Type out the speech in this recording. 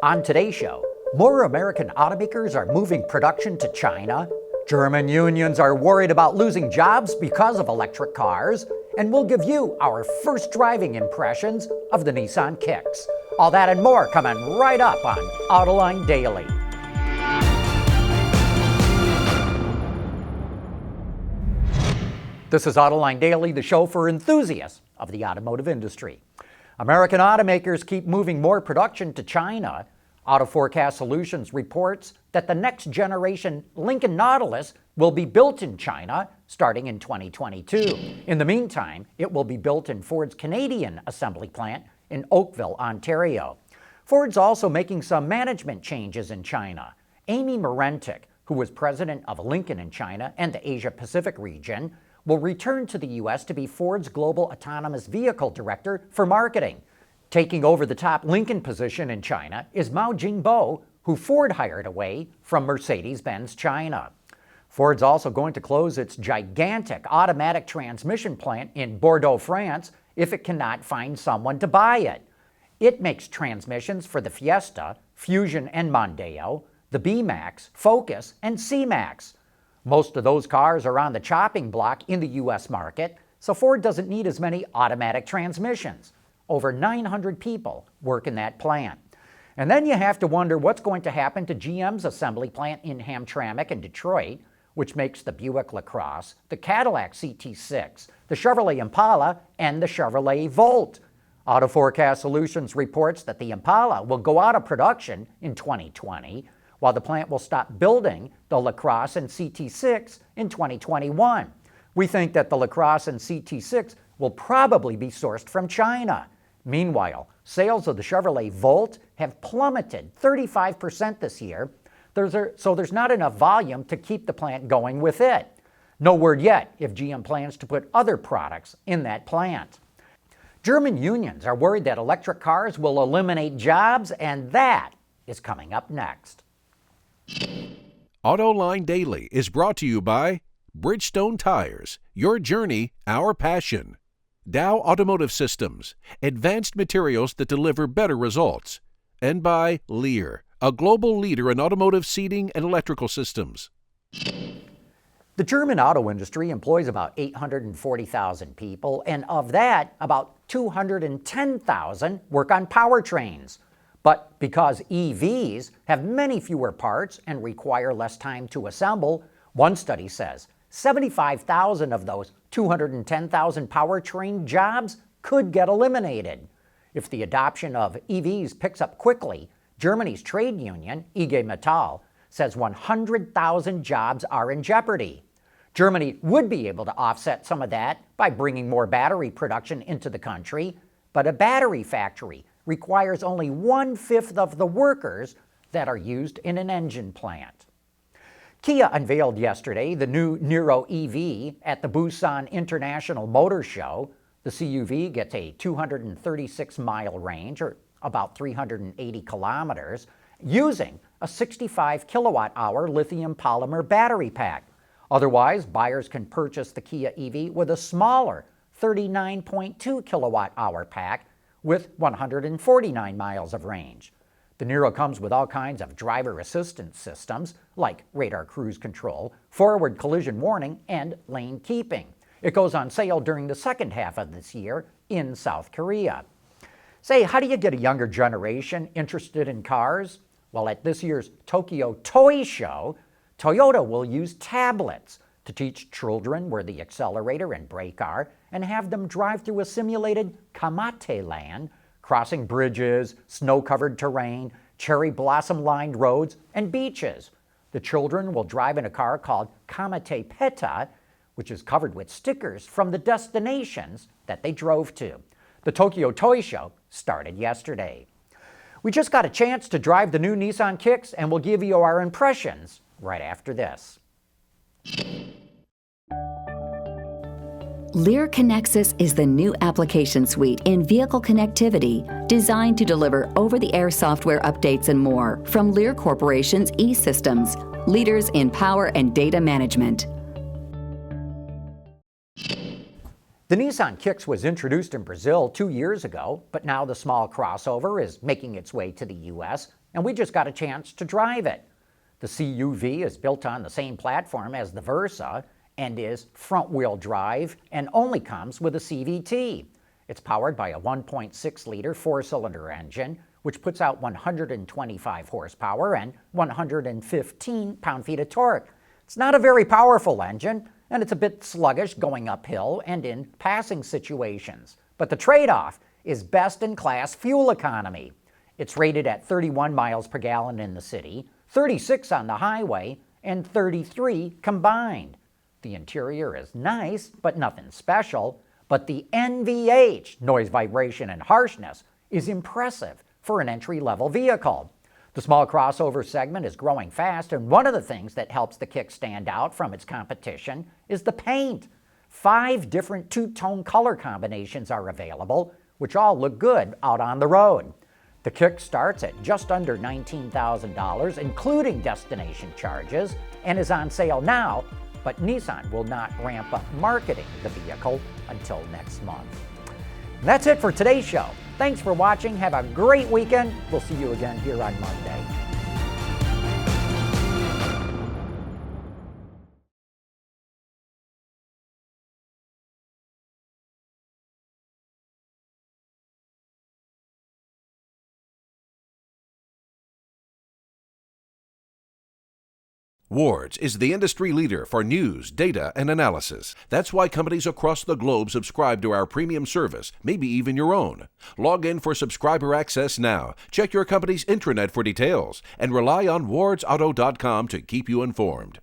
On today's show, more American automakers are moving production to China, German unions are worried about losing jobs because of electric cars, and we'll give you our first driving impressions of the Nissan Kicks. All that and more coming right up on Autoline Daily. This is Autoline Daily, the show for enthusiasts of the automotive industry. American automakers keep moving more production to China. Auto Forecast Solutions reports that the next generation Lincoln Nautilus will be built in China starting in 2022. In the meantime, it will be built in Ford's Canadian assembly plant in Oakville, Ontario. Ford's also making some management changes in China. Amy Morentic, who was president of Lincoln in China and the Asia Pacific region, will return to the U.S. to be Ford's Global Autonomous Vehicle Director for Marketing. Taking over the top Lincoln position in China is Mao Jingbo, who Ford hired away from Mercedes-Benz China. Ford's also going to close its gigantic automatic transmission plant in Bordeaux, France, if it cannot find someone to buy it. It makes transmissions for the Fiesta, Fusion and Mondeo, the B-Max, Focus, and C-Max. Most of those cars are on the chopping block in the U.S. market, so Ford doesn't need as many automatic transmissions. Over 900 people work in that plant. And then you have to wonder what's going to happen to GM's assembly plant in Hamtramck in Detroit, which makes the Buick LaCrosse, the Cadillac CT6, the Chevrolet Impala, and the Chevrolet Volt. Auto Forecast Solutions reports that the Impala will go out of production in 2020, while the plant will stop building the LaCrosse and CT6 in 2021. We think that the LaCrosse and CT6 will probably be sourced from China. Meanwhile, sales of the Chevrolet Volt have plummeted 35% this year, so there's not enough volume to keep the plant going with it. No word yet if GM plans to put other products in that plant. German unions are worried that electric cars will eliminate jobs, and that is coming up next. Autoline Daily is brought to you by Bridgestone Tires, your journey, our passion. Dow Automotive Systems, advanced materials that deliver better results. And by Lear, a global leader in automotive seating and electrical systems. The German auto industry employs about 840,000 people, and of that, about 210,000 work on powertrains. But because EVs have many fewer parts and require less time to assemble, one study says 75,000 of those 210,000 powertrain jobs could get eliminated. If the adoption of EVs picks up quickly, Germany's trade union, IG Metall, says 100,000 jobs are in jeopardy. Germany would be able to offset some of that by bringing more battery production into the country, but a battery factory requires only 1/5 of the workers that are used in an engine plant. Kia unveiled yesterday the new Niro EV at the Busan International Motor Show. The CUV gets a 236-mile range, or about 380 kilometers, using a 65 kilowatt-hour lithium polymer battery pack. Otherwise, buyers can purchase the Kia EV with a smaller 39.2 kilowatt-hour pack with 149 miles of range. The Niro comes with all kinds of driver assistance systems like radar cruise control, forward collision warning, and lane keeping. It goes on sale during the second half of this year in South Korea. Say, how do you get a younger generation interested in cars? Well, at this year's Tokyo Toy Show, Toyota will use tablets to teach children where the accelerator and brake are and have them drive through a simulated Kamate land, crossing bridges, snow-covered terrain, cherry blossom-lined roads, and beaches. The children will drive in a car called Kamate Peta, which is covered with stickers from the destinations that they drove to. The Tokyo Toy Show started yesterday. We just got a chance to drive the new Nissan Kicks, and we'll give you our impressions right after this. Lear Connexus is the new application suite in vehicle connectivity designed to deliver over-the-air software updates and more from Lear Corporation's E-Systems, leaders in power and data management. The Nissan Kicks was introduced in Brazil 2 years ago, but now the small crossover is making its way to the U.S. and we just got a chance to drive it. The CUV is built on the same platform as the Versa and is front-wheel drive and only comes with a CVT. It's powered by a 1.6-liter four-cylinder engine, which puts out 125 horsepower and 115 pound-feet of torque. It's not a very powerful engine, and it's a bit sluggish going uphill and in passing situations. But the trade-off is best-in-class fuel economy. It's rated at 31 miles per gallon in the city, 36 on the highway, and 33 combined. The interior is nice, but nothing special. But the NVH, noise, vibration, and harshness, is impressive for an entry-level vehicle. The small crossover segment is growing fast, and one of the things that helps the Kick stand out from its competition is the paint. 5 different two-tone color combinations are available, which all look good out on the road. The Kick starts at just under $19,000, including destination charges, and is on sale now, but Nissan will not ramp up marketing the vehicle until next month. And that's it for today's show. Thanks for watching. Have a great weekend. We'll see you again here on Monday. Ward's is the industry leader for news, data, and analysis. That's why companies across the globe subscribe to our premium service, maybe even your own. Log in for subscriber access now. Check your company's intranet for details, and rely on wardsauto.com to keep you informed.